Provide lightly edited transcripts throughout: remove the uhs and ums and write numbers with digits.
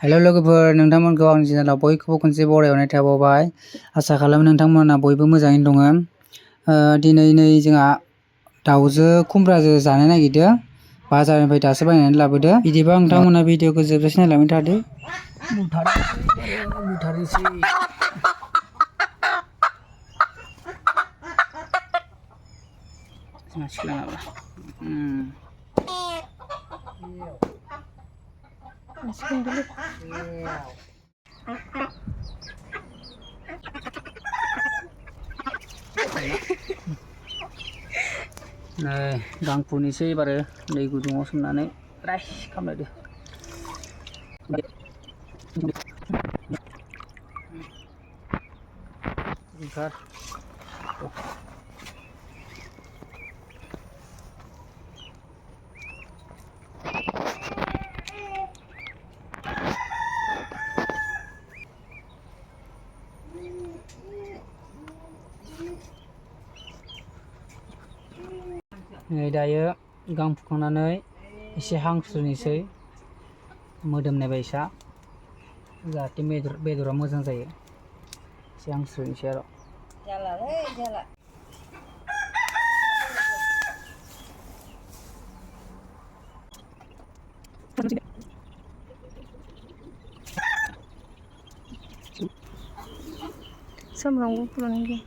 हेल' लोगोफोर नोंथांमोनखौ आंनि चेनेलाव बयखौबो खनसे बरायहरनाय थाबावबाय। आसा खालामो नोंथांमोना बयबो मोजाङैनो दङ। दिनै नै जोंहा दाउजो खुमब्राजो जानो नागिरदों। बाजारनिफ्राय दासो बायनानै लाबोदो। बिदिबा नोंथांमोना भिडिअखौ जोबजासिम नायलांबाय थादो। बुथारनोसै जोंहा सिख्ला नाब्ला नै गां फुनोसै एबारो दै गुदुङाव सोमनानै राइस खालामलायदो। ओंखार नै दायो गां फुखांनानै एसे हांस्रोनोसै मोदोमनाय बायसा जाहाथे बेदरा मोजां जायो। एसे हांस्रोनोसै आरो सामब्राम गुफुरनि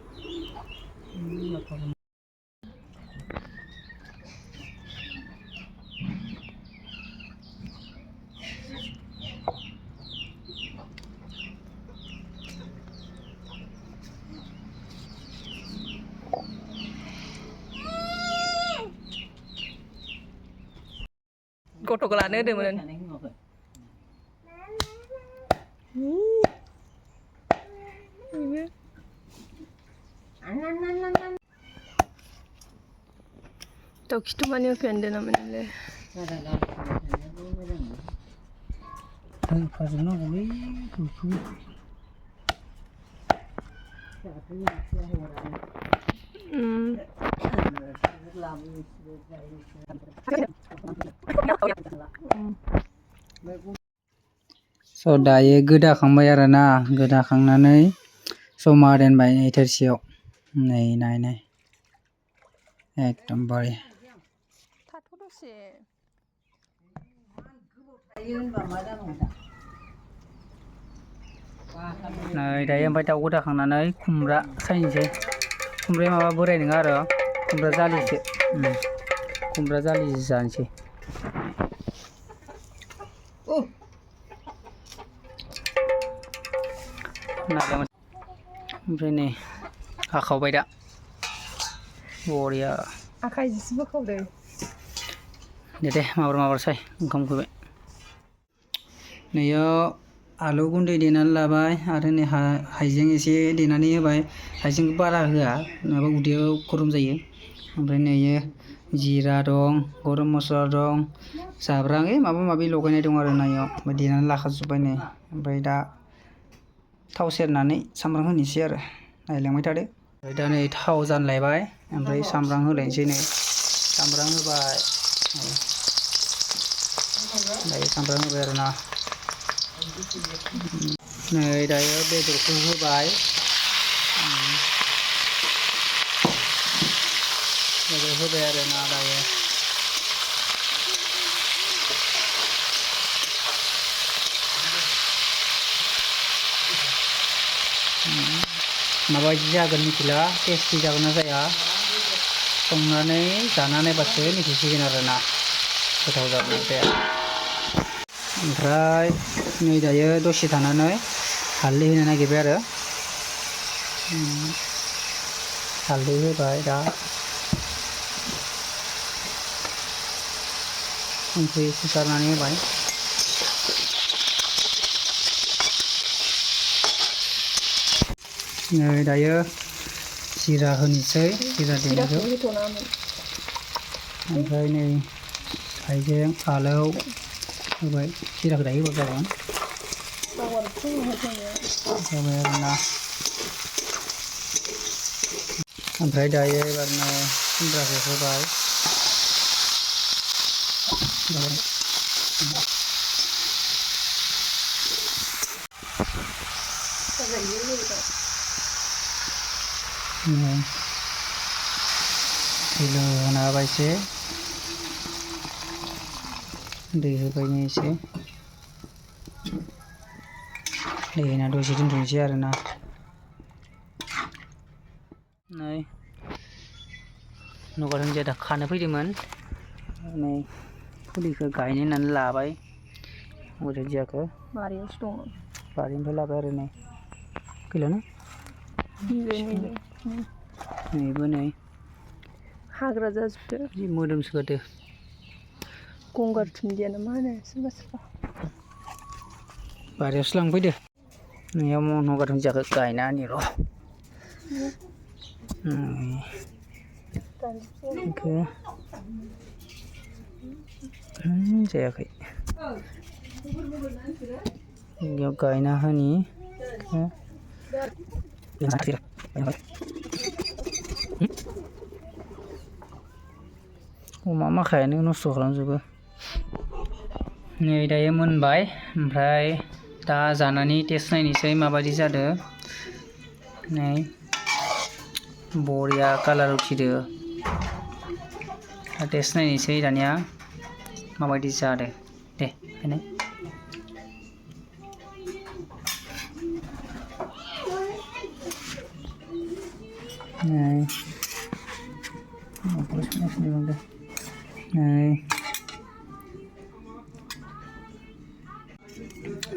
गथ'खौ लानो होदोंमोन। Tau kitu mani oke ande namanya. So daयो गोदाखांबाय आरोना गोदाखांनानै जमा दोनबाय नै थोरसियाव नै नाय एकदम बारे नै दायो ओमफ्राय दाउ गोदाखांनानै खुमब्रा सायनोसै। खुमब्राया माबा बोराय नङा आरो खुमब्रा जालिसो खुमब्रा जालिसो जानोसै। ओमफ्राय नै हाखावबाय दा बरिया आखाइजोंसो बोखावदों। दे माबार ओंखाम उखैबाय। नैयाव आलु गुन्दै देनानै लाबाय आरो नै हाइजें एसे देनानै होबाय। हाइजेंखौ बारा होआ नङाबा उदैयाव गरम जायो। ओमफ्राय नैयो जिरा दं गरम मस्ला दं जाब्रां माबा माबि लगायनाय दं आरो नायाव ओमफ्राय देनानै लाखाजोब्बाय नै। ओमफ्राय दा थाव सेरनानै सामब्राम होनोसै आरो नायलांबाय थादो। ओमफ्राय दा नै थाव जानलायबाय ओमफ्राय सामब्राम होलायनोसै नै सामब्राम होबाय दायो सामब्राम होबाय आरोना नै दायो बेदरखौ होबाय बेदर होबाय आरोना दायो माबायदि जागोन मिथिला टेस्टि जागोन ना जाया संनानै जाना नायबासो मिथिसिगोन आरोना गोथाव जागोन ना जाया। ओमफ्राय नै दायो दसे थानानै हालदै होनो नागिरबाय आरो हालदै होबाय दा संख्रि एसे सारनानै होबाय। नै दायो जिरा होनोसै जिरा देनायखौ ओमफ्राय नै हाइजें आलौ होबाय जिराखौ दायो होबाय जाबाय आरोना ओमफ्राय दायो एबारनो खुमब्राखौ होबाय दै होना होबाय एसे दै होबाय एसे दै होना दसे दोनथ'नोसै आरोना नै नगार हान्जाया दा खानो फैदोंमोन नै फुलिखौ गायनो होननानै लाबाय बोरै जाखो बारियावसो दङ बारिनिफ्राय लाबाय आरो नै गैलाना नैबो नै हाग्रा जाजोबदो जि मोदोमसोगारदो गंगार दुन्दिया ना मा होनो सोरबा सोरबा बारियावसो लांफैदो नैयाव नगार दुन्दियाखौ गायना होनि र' बेखौ जायाखै बेयाव गायना होनि अमा माखायानो नस्थ' खालामजोबो नै दायो मोनबाय ओमफ्राय दा जानानै टेस्ट नायनोसै माबायदि जादों नै बरिया कालार उथिदो टेस्ट नायनोसै दानिया माबायदि जादों दे नायनाय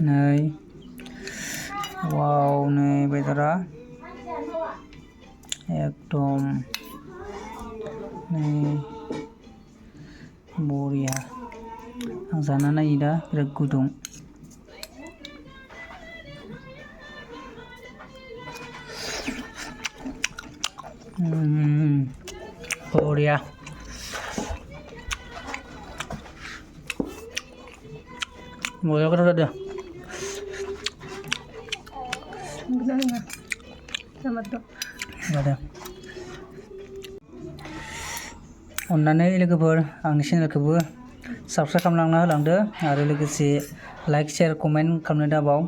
नै वाव नै बेदरा एकदम नै बरिया आं जाना नायो दा बिराद गुदुं बरिया बरिया गोथाव जादों अन्नानै लोगोफोर आंनि चेनेलखौबो साबस्क्राइब खालामना होलांदो आरो लोगोसे लाइक शेयार कमेन्ट खालामनो दाबाव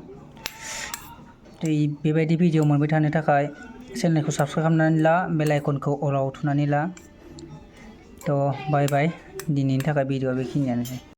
बेबायदि भिडिअ मोनबाय थानो थाखाय चेनेलखौ साबस्क्राइब खालामनानै ला बेल आइकनखौ अलाव थुनानै ला थ' बाय बाय दिनैनि थाखाय भिडिअआ बेखिनियानोसै